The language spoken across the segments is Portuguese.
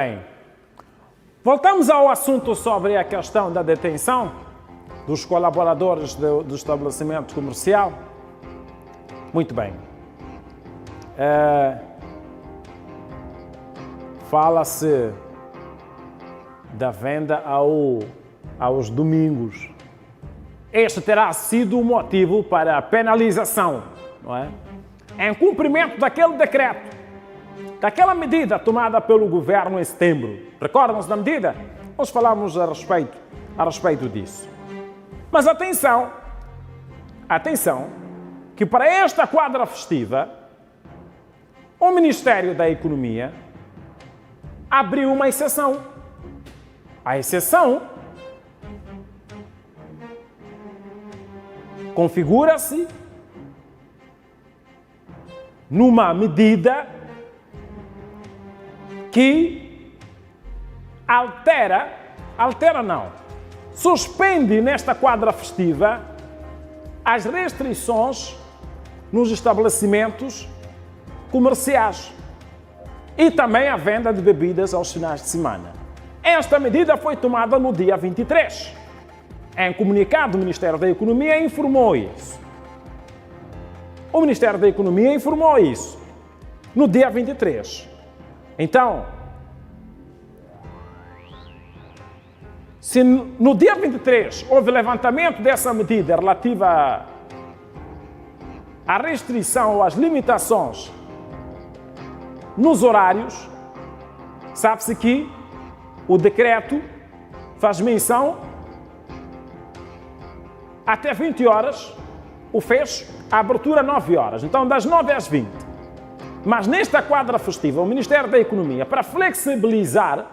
Bem, voltamos ao assunto sobre a questão da detenção dos colaboradores do estabelecimento comercial. Muito bem. Fala-se da venda aos domingos. Este terá sido o motivo para a penalização, não é? Em cumprimento daquele decreto, daquela medida tomada pelo governo em setembro. Recordam-se da medida? Nós falamos a respeito disso. Mas atenção, que para esta quadra festiva, o Ministério da Economia abriu uma exceção. A exceção configura-se numa medida que suspende nesta quadra festiva as restrições nos estabelecimentos comerciais e também a venda de bebidas aos finais de semana. Esta medida foi tomada no dia 23. Em comunicado, o Ministério da Economia informou isso. O Ministério da Economia informou isso no dia 23. Então, se no dia 23 houve levantamento dessa medida relativa à restrição ou às limitações nos horários, sabe-se que o decreto faz menção até 20 horas, o fecho, a abertura 9 horas. Então, das 9 às 20. Mas nesta quadra festiva, o Ministério da Economia, para flexibilizar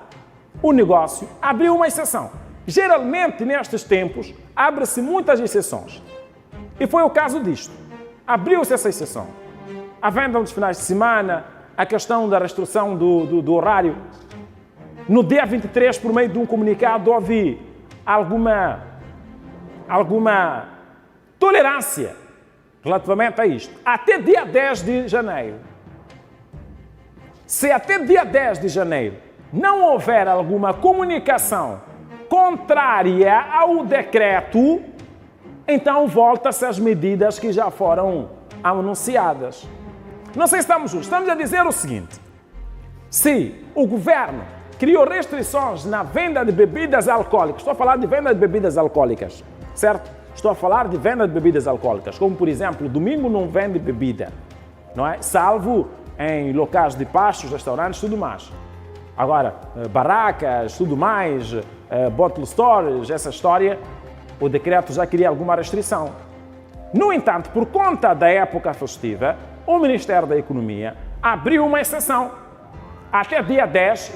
o negócio, abriu uma exceção. Geralmente, nestes tempos, abre-se muitas exceções. E foi o caso disto. Abriu-se essa exceção. A venda dos finais de semana, a questão da restrição do horário. No dia 23, por meio de um comunicado, houve alguma tolerância relativamente a isto. Até dia 10 de janeiro. Se até dia 10 de janeiro não houver alguma comunicação contrária ao decreto, então volta-se às medidas que já foram anunciadas. Não sei se estamos juntos. Estamos a dizer o seguinte: se o governo criou restrições na venda de bebidas alcoólicas, estou a falar de venda de bebidas alcoólicas, certo? Estou a falar de venda de bebidas alcoólicas, como por exemplo, domingo não vende bebida, não é? Salvo em locais de pastos, restaurantes, tudo mais. Agora, barracas, tudo mais, bottle stores, essa história, o decreto já queria alguma restrição. No entanto, por conta da época festiva, o Ministério da Economia abriu uma exceção até dia 10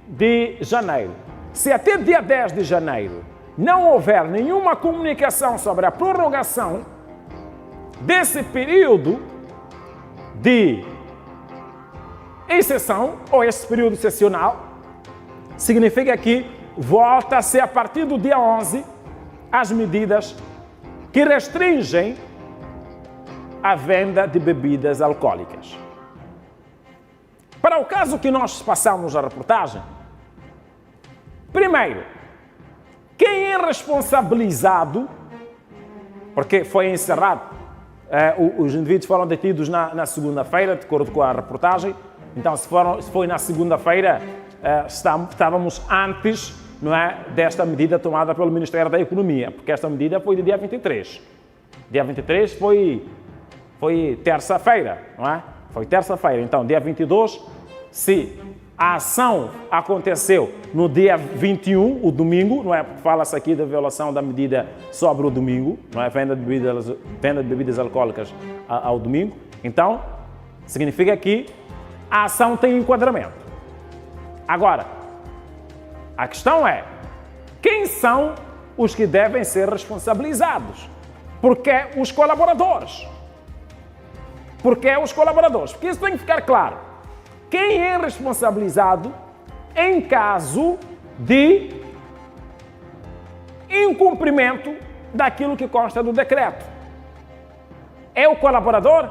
de janeiro. Se até dia 10 de janeiro não houver nenhuma comunicação sobre a prorrogação desse período de exceção, ou esse período excepcional, significa que volta-se a partir do dia 11 as medidas que restringem a venda de bebidas alcoólicas. Para o caso que nós passamos a reportagem, primeiro, quem é responsabilizado, porque foi encerrado, os indivíduos foram detidos na segunda-feira, de acordo com a reportagem. Então, se foi na segunda-feira, estávamos antes, não é, desta medida tomada pelo Ministério da Economia, porque esta medida foi do dia 23. Dia 23 foi terça-feira, não é? Foi terça-feira. Então, dia 22, se a ação aconteceu no dia 21, o domingo, não é? Fala-se aqui da violação da medida sobre o domingo, não é? Venda de bebidas alcoólicas ao domingo. Então, significa que a ação tem enquadramento. Agora, a questão é, quem são os que devem ser responsabilizados? Porque os colaboradores. Porque isso tem que ficar claro. Quem é responsabilizado em caso de incumprimento daquilo que consta do decreto? É o colaborador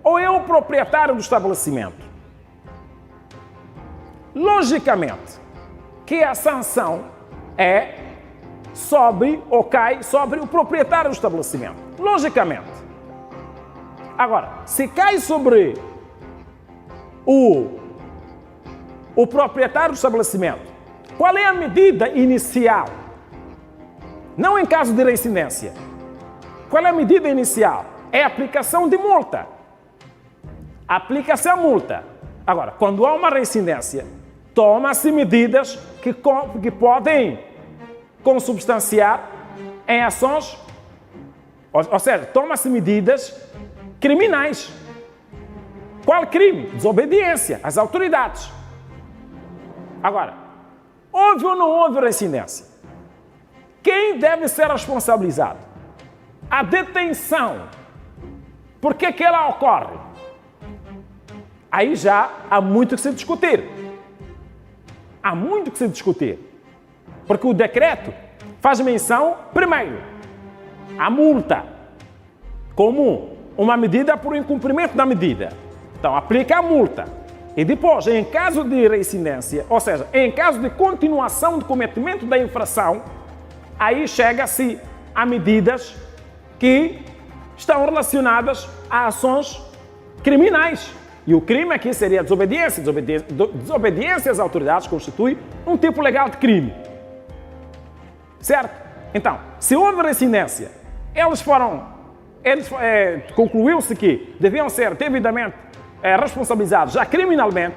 ou é o proprietário do estabelecimento? logicamente, que a sanção é sobre ou cai sobre o proprietário do estabelecimento. Logicamente. Agora, se cai sobre o proprietário do estabelecimento, qual é a medida inicial? Não em caso de reincidência. Qual é a medida inicial? É a aplicação de multa. Aplica-se a multa. Agora, quando há uma reincidência, toma-se medidas que podem consubstanciar em ações, ou seja, toma-se medidas criminais. Qual crime? Desobediência às autoridades. Agora, houve ou não houve reincidência? Quem deve ser responsabilizado? A detenção. Por que ela ocorre? Aí já há muito que se discutir. Há muito que se discutir. Porque o decreto faz menção, primeiro, à multa, como uma medida por incumprimento da medida. Então, aplica a multa. E depois, em caso de reincidência, ou seja, em caso de continuação de cometimento da infração, aí chega-se a medidas que estão relacionadas a ações criminais. E o crime aqui seria desobediência. Desobediência às autoridades constitui um tipo legal de crime. Certo? Então, se houve reincidência, concluiu-se que deviam ser devidamente responsabilizados já criminalmente.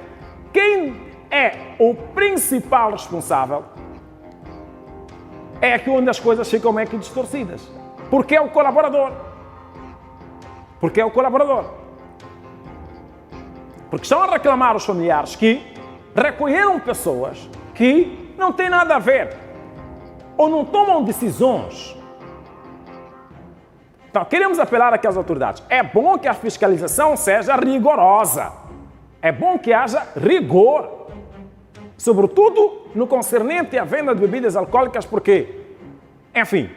Quem é o principal responsável é aqui onde as coisas ficam meio que distorcidas. Porque é o colaborador. Porque é o colaborador. Porque estão a reclamar os familiares que recolheram pessoas que não têm nada a ver ou não tomam decisões. Então, queremos apelar aqui às autoridades. É bom que a fiscalização seja rigorosa. É bom que haja rigor. Sobretudo no concernente à venda de bebidas alcoólicas, porque, enfim,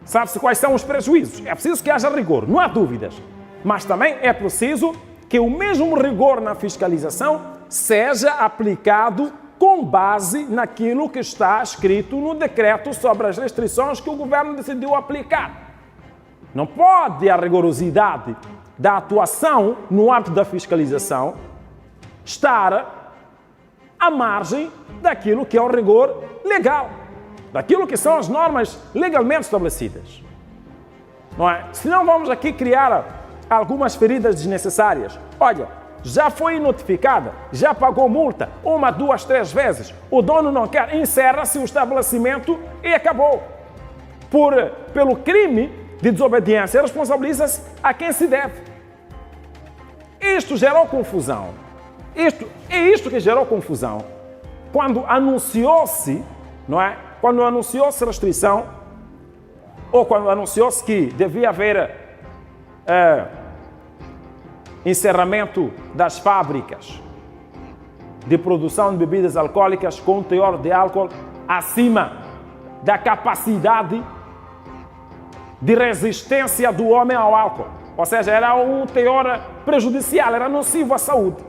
sabe-se quais são os prejuízos. É preciso que haja rigor, não há dúvidas. Mas também é preciso que o mesmo rigor na fiscalização seja aplicado com base naquilo que está escrito no decreto sobre as restrições que o governo decidiu aplicar. Não pode a rigorosidade da atuação no âmbito da fiscalização estar à margem daquilo que é o rigor legal, daquilo que são as normas legalmente estabelecidas. Não é? Senão vamos aqui criar algumas feridas desnecessárias. Olha, já foi notificada, já pagou multa, 1, 2, 3 vezes, o dono não quer, encerra-se o estabelecimento e acabou. Pelo crime de desobediência, responsabiliza-se a quem se deve. Isto gerou confusão. Isto que gerou confusão. Quando anunciou-se, não é? Quando anunciou-se restrição, ou quando anunciou-se que devia haver encerramento das fábricas de produção de bebidas alcoólicas com teor de álcool acima da capacidade de resistência do homem ao álcool. Ou seja, era um teor prejudicial, era nocivo à saúde.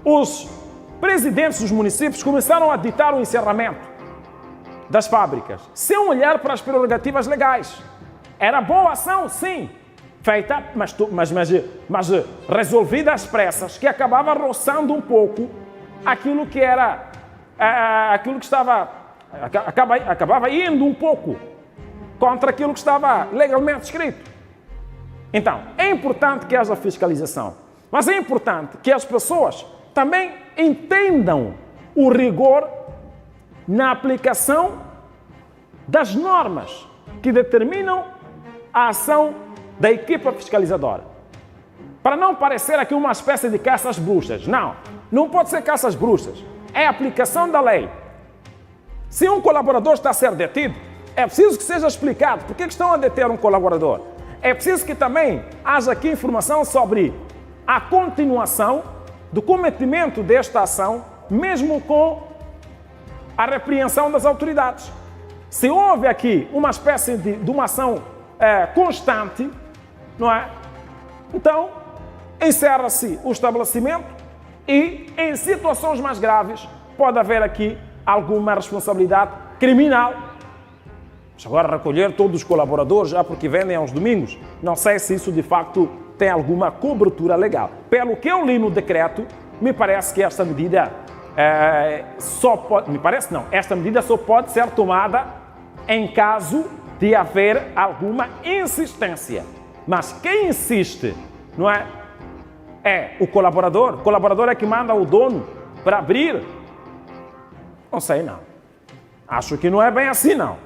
Os presidentes dos municípios começaram a ditar o encerramento das fábricas, sem olhar para as prerrogativas legais. Era boa ação, sim, feita, mas resolvida às pressas, que acabava roçando um pouco aquilo que era, aquilo que estava, acabava indo um pouco contra aquilo que estava legalmente escrito. Então, é importante que haja fiscalização, mas é importante que as pessoas também entendam o rigor na aplicação das normas que determinam a ação da equipa fiscalizadora. Para não parecer aqui uma espécie de caça às bruxas. Não pode ser caça às bruxas. É a aplicação da lei. Se um colaborador está a ser detido, é preciso que seja explicado por que estão a deter um colaborador. É preciso que também haja aqui informação sobre a continuação do cometimento desta ação, mesmo com a repreensão das autoridades. Se houve aqui uma espécie de uma ação não é? Então, encerra-se o estabelecimento E em situações mais graves pode haver aqui alguma responsabilidade criminal. Mas agora recolher todos os colaboradores já porque vendem aos domingos, não sei se isso de facto tem alguma cobertura legal. Pelo que eu li no decreto, me parece que esta medida esta medida só pode ser tomada em caso de haver alguma insistência. Mas quem insiste, não é? É o colaborador. O colaborador é que manda o dono para abrir. Não sei, não. Acho que não é bem assim, não.